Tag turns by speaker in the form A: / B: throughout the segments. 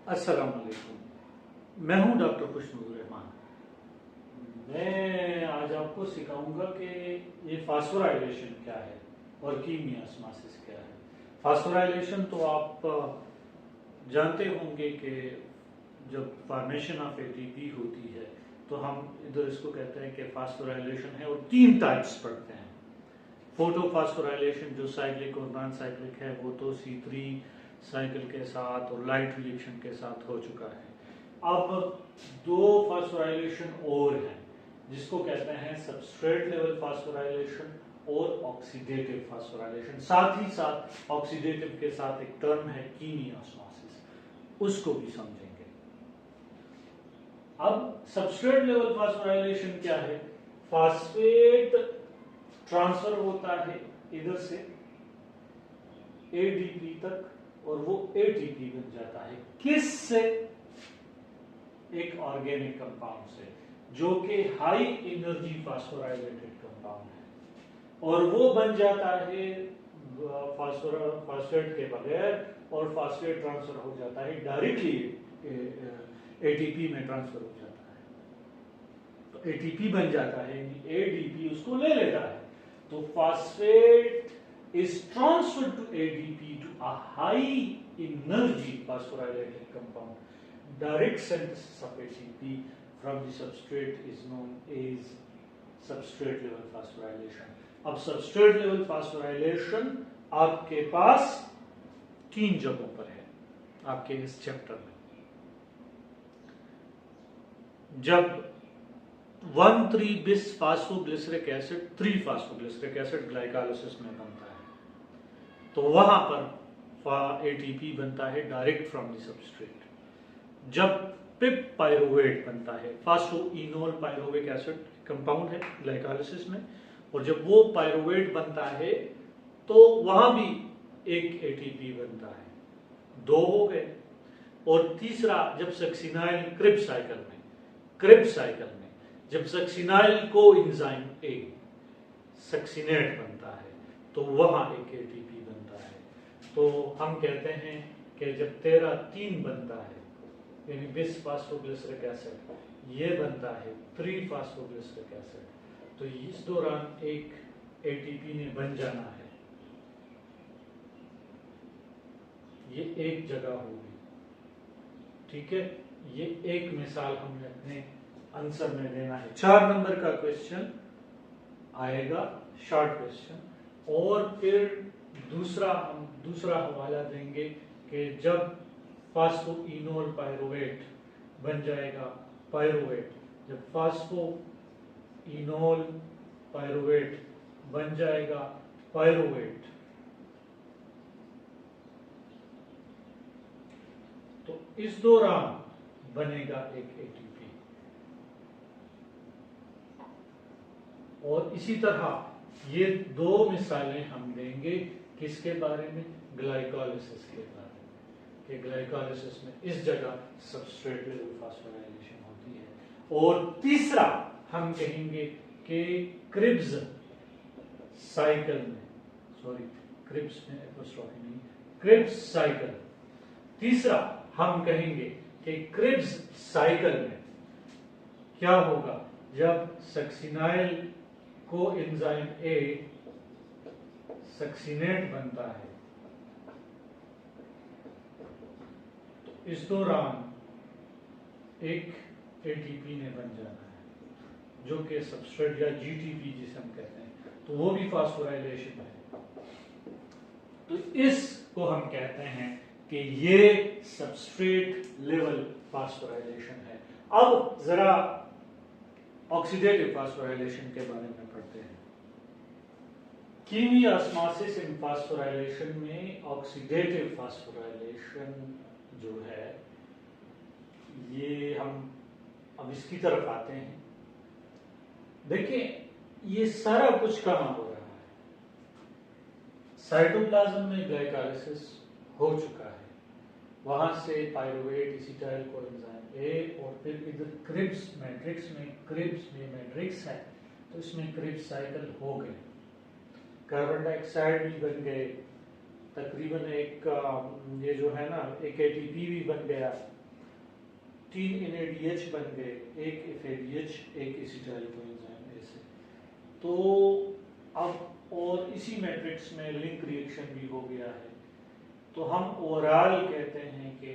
A: अस्सलाम वालेकुम। मैं हूं डॉक्टर खुशनूर रहमान। मैं आज आपको सिखाऊंगा कि ये फास्फोराइलेशन क्या है और कीमियास्मासिस क्या है। फास्फोराइलेशन तो आप जानते होंगे कि जब फॉर्मेशन ऑफ एटीपी होती है तो हम इधर इसको कहते हैं कि फास्फोराइलेशन है, और तीन टाइप्स पढ़ते हैं। फोटोफास्फोराइलेशन जो साइक्लिक और नॉन साइक्लिक है वो तो C3 साइकिल के साथ और लाइट रिएक्शन के साथ हो चुका है। अब दो फास्फोराइलेशन और हैं जिसको कहते हैं सबस्ट्रेट लेवल फास्फोराइलेशन और ऑक्सीडेटिव फास्फोराइलेशन। साथ ही साथ ऑक्सीडेटिव के साथ एक टर्म है कीमियास्मासिस, उसको भी समझेंगे। अब सबस्ट्रेट लेवल फास्फोराइलेशन क्या है? फास्फेट ट्रांसफर होता है इधर से एडीपी तक और वो एटीपी बन जाता है। किस से? एक ऑर्गेनिक कंपाउंड से जो कि हाई एनर्जी फास्फोराइलेटेड कंपाउंड है, और वो बन जाता है फास्फेट के बगैर, और फास्फेट ट्रांसफर हो जाता है डायरेक्टली एटीपी में ट्रांसफर हो जाता है। तो एटीपी बन जाता है, एडीपी उसको ले लेता है। तो phosphate is transferred to ADP to a high energy phosphorylated compound. Direct synthesis of ATP from the substrate is known as substrate level phosphorylation. अब substrate level phosphorylation आपके पास तीन जगहों पर है आपके इस चैप्टर में। जब 1,3-bis phosphoglyceric acid three phosphoglyceric acid glycolysis में बनता है तो वहां पर एटीपी बनता है डायरेक्ट फ्रॉम द सबस्ट्रेट। जब पिप पायरुवेट बनता है, फास्फोइनोल पायरुविक एसिड कंपाउंड है ग्लाइकोलाइसिस में, और जब वो पायरुवेट बनता है तो वहां भी एक एटीपी बनता है। दो हो गए। और तीसरा, जब सक्सिनाइल क्रिब्स साइकिल में जब सक्सिनाइल को एंजाइम ए सक्सिनेट बनता है तो वहां एक एटीपी बनता है। तो हम कहते हैं कि जब 13-3 बनता है, यानी बिस फास्फोग्लिसरिक एसिड ये बनता है 3-फास्फोग्लिसरिक एसिड, तो इस दौरान एक एटीपी ने बन जाना है। ये एक जगह होगी, ठीक है। ये एक मिसाल हमने अपने आंसर में लेना है। 4 नंबर का क्वेश्चन आएगा, शॉर्ट क्वेश्चन। और फिर दूसरा हवाला देंगे कि जब फास्फोइनोल पायरुवेट बन जाएगा पायरुवेट, जब फास्फोइनोल पायरुवेट बन जाएगा पायरुवेट, तो इस दौरान बनेगा एक एटीपी। और इसी तरह ये दो मिसालें हम देंगे किसके बारे में? ग्लाइकोलाइसिस के बारे में, कि ग्लाइकोलाइसिस में इस जगह सबस्ट्रेट लेवल फास्फोराइलेशन होती है। और तीसरा हम कहेंगे कि क्रिब्स साइकिल में, क्रिब्स में एपोस्ट्रोफी नहीं, क्रिब्स साइकिल। तीसरा हम कहेंगे कि क्रिब्स साइकिल में क्या होगा? जब सक्सिनाइल को एंजाइम ए सक्सिनेट बनता है तो इस दौरान एक एटीपी ने बन जाना है जो कि सबस्ट्रेट या जीटीपी जिसे हम कहते हैं, तो वो भी फास्फोराइलेशन है। तो इसको हम कहते हैं कि ये सबस्ट्रेट लेवल फास्फोराइलेशन है। अब जरा ऑक्सीडेटिव फास्फोराइलेशन के बारे में पढ़ते हैं। कीमियास्मासिस इन फास्फोराइलेशन में ऑक्सीडेटिव फास्फोराइलेशन जो है, ये हम अब इसकी तरफ आते हैं। देखिए ये सारा कुछ कहां हो रहा है? साइटोप्लाज्म में ग्लाइकोलाइसिस हो चुका है, वहां से पायरुवेट एसिटाइल कोएंजाइम ए, और फिर इधर क्रिब्स में मैट्रिक्स है, तो इसमें क्रिब्स साइकिल हो गए। कार्बन डाइऑक्साइड भी बन गए, तकरीबन एक ये जो है ना एक एटीपी भी बन गया, 3 NADH बन गए, एक FADH, एक एसिटाइल कोएंजाइम ऐसे। तो अब और इसी मैट्रिक्स में लिंक रिएक्शन भी हो गया है। तो हम ओवरऑल कहते हैं कि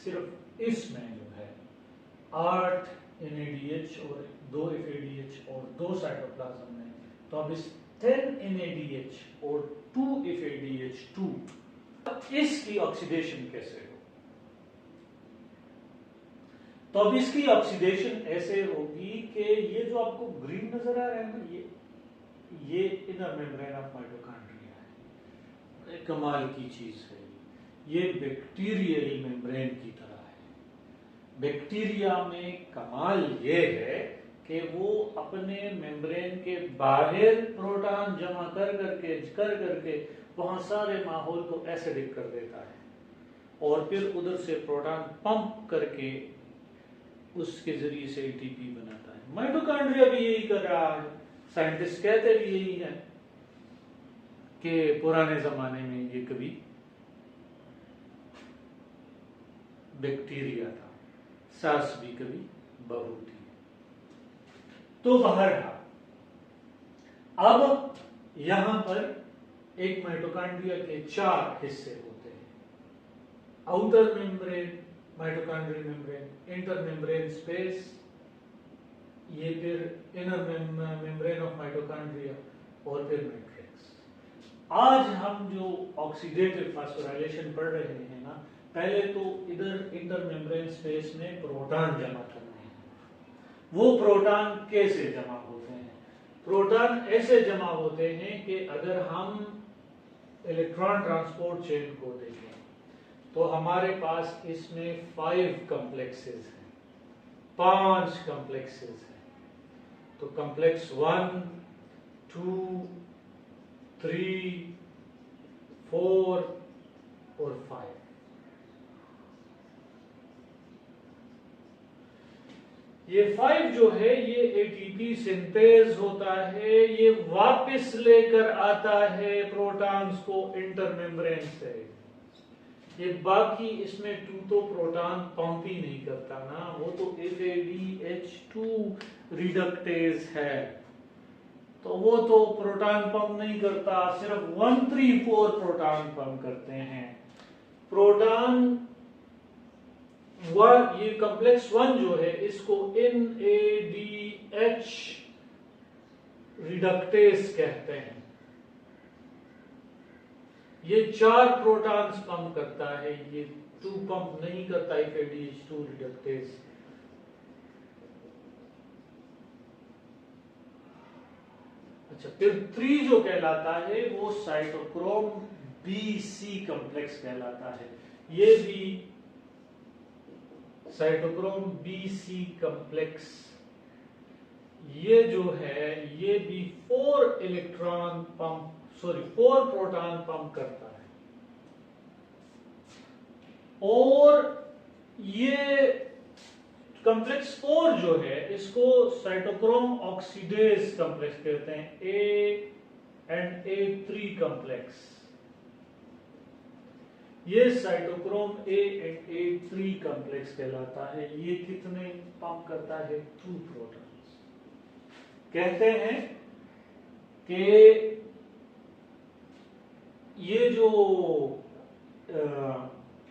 A: सिर्फ इसमें जो है 8 NADH और 2 FADH और 2 साइटोप्लाज्म में, तो अब इस 10 NADH और 2 FADH2 इसकी ऑक्सीडेशन कैसे हो? तो अब इसकी ऑक्सीडेशन ऐसे होगी कि ये जो आपको ग्रीन नजर आ रहा है ना, ये इनर मेम्ब्रेन ऑफ माइटोकॉन्ड्रिया है। कमाल की चीज है, ये बैक्टीरियल मेम्ब्रेन की तरह है। बैक्टीरिया में कमाल ये है कि वो अपने मेम्ब्रेन के बाहर प्रोटॉन जमा कर करके वहां सारे माहौल को एसिडिक कर देता है और फिर उधर से प्रोटॉन पंप करके उसके जरिए से एटीपी बनाता है। माइटोकॉन्ड्रिया भी यही कर रहा है, साइंटिस्ट कहते भी यही है कि पुराने जमाने में ये कभी बैक्टीरिया था, सास भी कभी बहू थी। तो बहरहाल अब यहां पर एक माइटोकॉन्ड्रिया के 4 हिस्से होते हैं। Outer membrane, mitochondrial membrane, inter membrane space, ये फिर इनर मेम्ब्रेन ऑफ माइटोकॉन्ड्रिया और फिर मैट्रिक्स। आज हम जो ऑक्सीडेटिव फास्फोराइलेशन पढ़ रहे हैं ना, पहले तो इधर इंटर मेम्ब्रेन स्पेस में प्रोटॉन जमा करने हैं। वो प्रोटॉन कैसे जमा होते हैं? प्रोटॉन ऐसे जमा होते हैं कि अगर हम इलेक्ट्रॉन ट्रांसपोर्ट चेन को देखें तो हमारे पास इसमें 5 कॉम्प्लेक्सेस हैं, 5 कॉम्प्लेक्सेस हैं। तो कॉम्प्लेक्स 1, 2, 3, 4 और 5। ये 5 जो है ये एटीपी सिंथेज होता है, ये वापस लेकर आता है प्रोटॉन्स को इंटर मेम्ब्रेन से। ये बाकी इसमें 2 तो प्रोटॉन पंप ही नहीं करता ना, वो तो FADH2 रिडक्टेज है, तो वो तो प्रोटॉन पंप नहीं करता, सिर्फ 134 प्रोटॉन पंप करते हैं। प्रोटॉन ये कॉम्प्लेक्स 1 जो है इसको NADH रिडक्टेज कहते हैं। ये 4 प्रोटॉन्स पंप करता है, ये 2 पंप नहीं करता FADH2 रिडक्टेज। अच्छा, फिर 3 जो कहलाता है वो साइटोक्रोम BC कॉम्प्लेक्स कहलाता है। ये भी साइटोक्रोम BC कॉम्प्लेक्स ये जो है ये भी 4 प्रोटॉन पंप करता है। और ये कॉम्प्लेक्स 4 जो है इसको साइटोक्रोम ऑक्सीडेज कॉम्प्लेक्स कहते हैं, A and A3 कॉम्प्लेक्स। ये cytochrome A and A3 complex कहलाता है। ये कितने पंप करता है? 2 प्रोटॉन्स। कहते हैं कि ये जो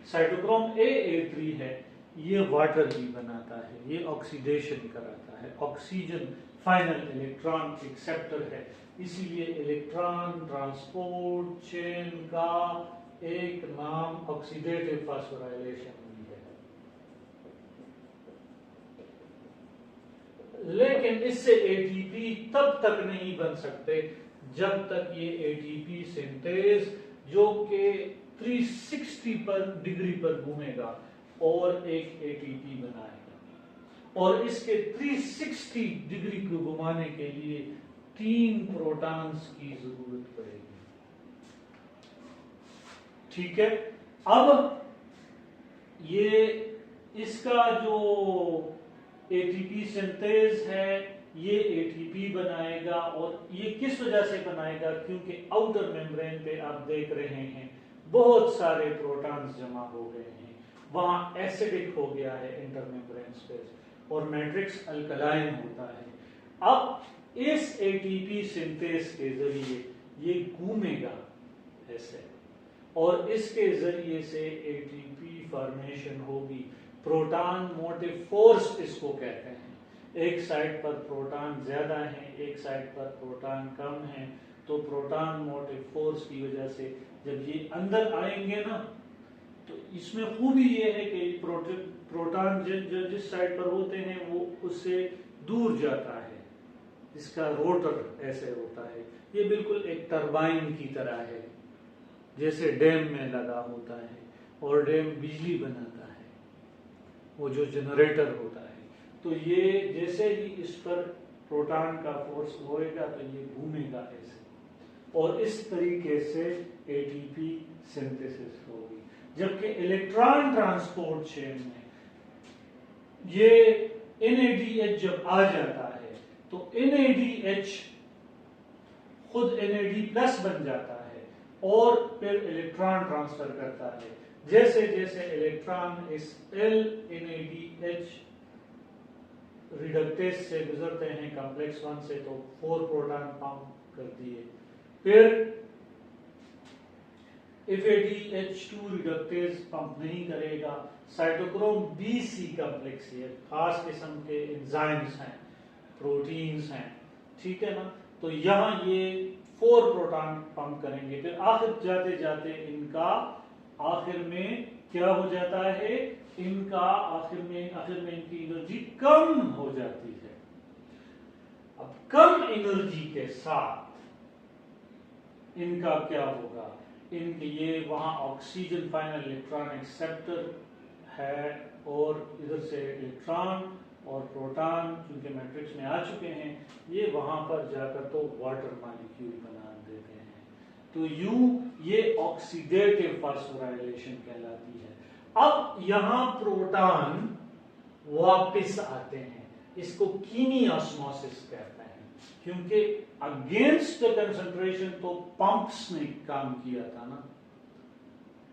A: साइटोक्रोम A3 है ये वाटर भी बनाता है, ये ऑक्सीडेशन कराता है। ऑक्सीजन फाइनल इलेक्ट्रॉन एक्सेप्टर है, इसीलिए इलेक्ट्रॉन ट्रांसपोर्ट चेन का एक नाम ऑक्सीडेटिव फास्फोराइलेशन भी है। लेकिन इससे एटीपी तब तक नहीं बन सकते जब तक ये एटीपी सिंथेज जो कि 360 डिग्री पर घूमेगा और एक एटीपी बनाएगा। और इसके 360 डिग्री को घुमाने के लिए 3 प्रोटॉन्स की जरूरत पड़ेगी। ठीक है, अब ये इसका जो एटीपी सिंथेज है ये एटीपी बनाएगा। और ये किस वजह से बनाएगा? क्योंकि आउटर मेम्ब्रेन पे आप देख रहे हैं बहुत सारे प्रोटॉन्स जमा हो गए हैं, वहां एसिडिक हो गया है इंटरमेम्ब्रेन स्पेस और मैट्रिक्स अल्कलाइन होता है। अब इस एटीपी सिंथेस के जरिए ये घूमेगा ऐसे और इसके जरिए से एटीपी फॉर्मेशन होगी। प्रोटॉन मोटिव फोर्स इसको कहते हैं। एक साइड पर प्रोटॉन ज्यादा है, एक साइड पर प्रोटॉन कम है, तो प्रोटॉन मोटिव फोर्स की वजह से जब ये अंदर आएंगे ना, तो इसमें खूबी ये है कि प्रोटॉन जिस साइड पर होते हैं वो उससे दूर जाता है, इसका रोटर ऐसे होता है। ये बिल्कुल एक टरबाइन की तरह है, जैसे डैम में लगा होता है और डैम बिजली बनाता है, वो जो जनरेटर होता है। तो ये जैसे ही इस पर प्रोटॉन का फोर्स होएगा तो ये घूमेगा ऐसे और इस तरीके से एटीपी सिंथेसिस होगी। जबकि इलेक्ट्रॉन ट्रांसपोर्ट चेन में ये NADH जब आ जाता है तो NADH खुद NAD+ बन जाता है और फिर इलेक्ट्रॉन ट्रांसफर करता है। जैसे जैसे इलेक्ट्रॉन इस L-NADH रिडक्टेज से गुजरते हैं कॉम्प्लेक्स 1 से, तो 4 प्रोटॉन पंप कर दिए। फिर FADH2 रिडक्टेज पंप नहीं करेगा, साइटोक्रोम BC कॉम्प्लेक्स, ये खास किस्म के एंजाइम्स हैं, प्रोटीन्स हैं, ठीक है ना। तो यहाँ ये 4 प्रोटॉन पंप करेंगे। फिर आखिर जाते जाते इनका आखिर में क्या हो जाता है, इनका आखिर में इनकी एनर्जी कम हो जाती है। अब कम एनर्जी के साथ इनका क्या होगा, इनके ये वहां ऑक्सीजन फाइनल इलेक्ट्रॉन एक्सेप्टर है और इधर से इलेक्ट्रॉन और प्रोटॉन क्योंकि मैट्रिक्स में आ चुके हैं, ये वहां पर जाकर तो वाटर मॉलिक्यूल बना देते हैं। तो यूं ये ऑक्सीडेटिव फास्फोराइलेशन कहलाती है। अब यहां प्रोटॉन वापस आते हैं, इसको कीमियोस्मोसिस कहते हैं, क्योंकि अगेंस्ट द कंसंट्रेशन तो पंप्स ने काम किया था ना,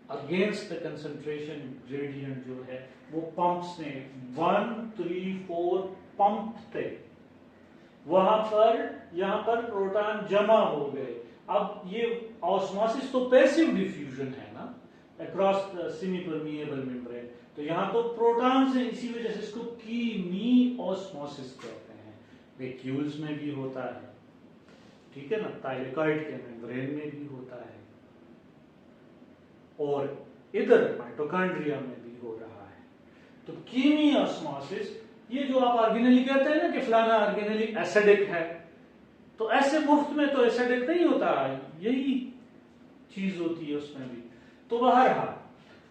A: अगेंस्ट द कंसंट्रेशन ग्रेडियंट जो है वो पंप्स ने 1, 3, 4 पंप थे, वहां पर यहां पर प्रोटॉन जमा हो गए। अब ये ऑस्मोसिस तो पैसिव डिफ्यूजन है ना across the semi permeable membrane, तो यहां तो प्रोटॉन से, इसी वजह से इसको कीमियोस्मोसिस कहते हैं। वैक्यूल्स में भी होता है, ठीक है ना, थायलाकॉइड के मेम्ब्रेन में भी होता है और इधर माइटोकॉन्ड्रिया में भी हो रहा है। तो कीमियोस्मोसिस, ये जो आप ऑर्गेनेली कहते हैं ना कि फलाना ऑर्गेनेली एसिडिक है, तो ऐसे मुफ्त में तो एसिडिक नहीं होता, यही चीज होती है उसमें भी। तो बहरहाल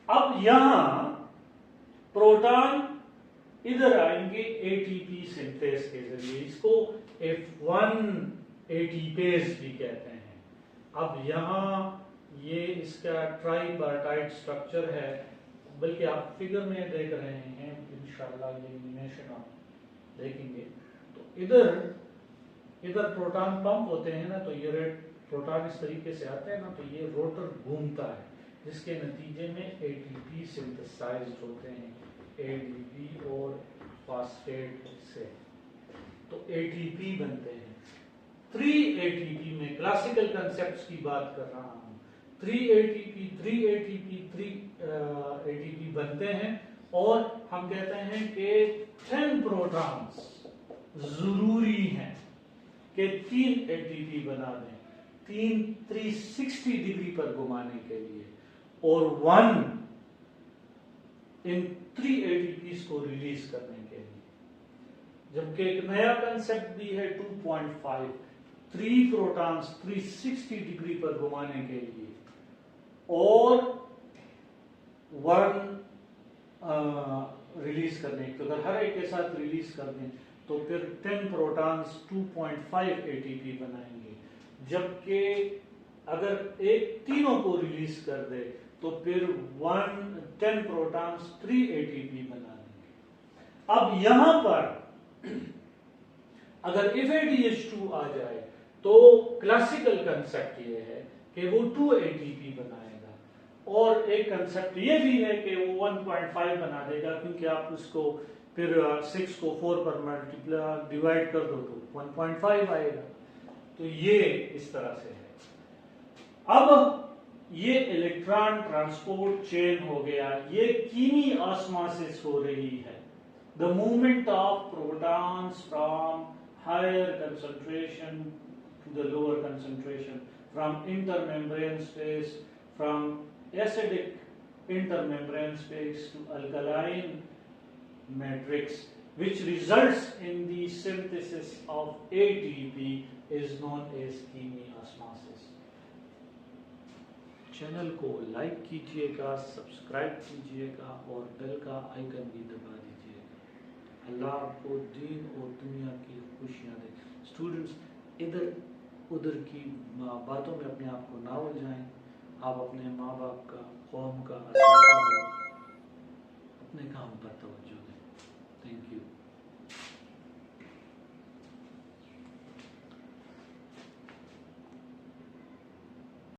A: अब यहां प्रोटॉन इधर आएंगे एटीपी सिंथेस के जरिए, इसको F1 एटीपेज भी कहते हैं। अब यहां ये इसका ट्राइपार्टाइट स्ट्रक्चर है, बल्कि आप फिगर में देख रहे हैं, इंशाल्लाह ये एनिमेशन आप देखेंगे तो इधर प्रोटॉन पंप होते हैं ना, तो ये प्रोटॉन इस तरीके से आते हैं ना, तो ये रोटर घूमता है, जिसके नतीजे में एटीपी सिंथेसाइज्ड होते हैं एडीपी और फास्फेट से, तो एटीपी बनते हैं। 3 ATP में क्लासिकल कंसेप्ट्स की बात कर रहा हूं, 3 ATP बनते हैं और हम कहते हैं कि 10 प्रोटॉन्स जरूरी हैं कि 3 ATP बना दें, 360 डिग्री पर घुमाने के लिए, और 1 इन 3 ATPs को रिलीज करने के लिए। जबकि एक नया कंसेप्ट भी है 2.5, 3 प्रोटॉन्स 360 डिग्री पर घुमाने के लिए और 1 रिलीज करने के, तो अगर हर एक के साथ रिलीज कर दें तो फिर 10 प्रोटॉन्स 2.5 ATP बनाएंगे। जबकि अगर एक तीनों को रिलीज कर दे तो फिर 10 प्रोटॉन्स 3 ATP बना देंगे। अब यहां पर अगर FADH2 आ जाए तो क्लासिकल कंसेप्ट ये है कि वो 2 ATP बनाएगा और एक कंसेप्ट ये भी है कि वो 1.5 बना देगा, क्योंकि आप उसको फिर 6 को 4 पर मल्टीप्लाई डिवाइड कर दो तो 1.5 आएगा। तो ये इस तरह से है। अब ये इलेक्ट्रॉन ट्रांसपोर्ट चेन हो गया, ये कीमी ऑस्मोसिस हो रही है। The movement of protons from higher concentration to the lower concentration, from intermembrane space, from acidic intermembrane space to alkaline matrix, which results in the synthesis of ATP, is known as chemiosmosis. Channel को like कीजिएगा, subscribe कीजिएगा और bell का icon भी दबा दीजिएगा। अल्लाह आपको दीन और दुनिया की खुशियाँ दे। स्टूडेंट्स, इधर उधर की बातों में अपने आप को ना उलझाएं। आप अपने माँ बाप का, कौम का, अपने काम पर तवज्जो दें।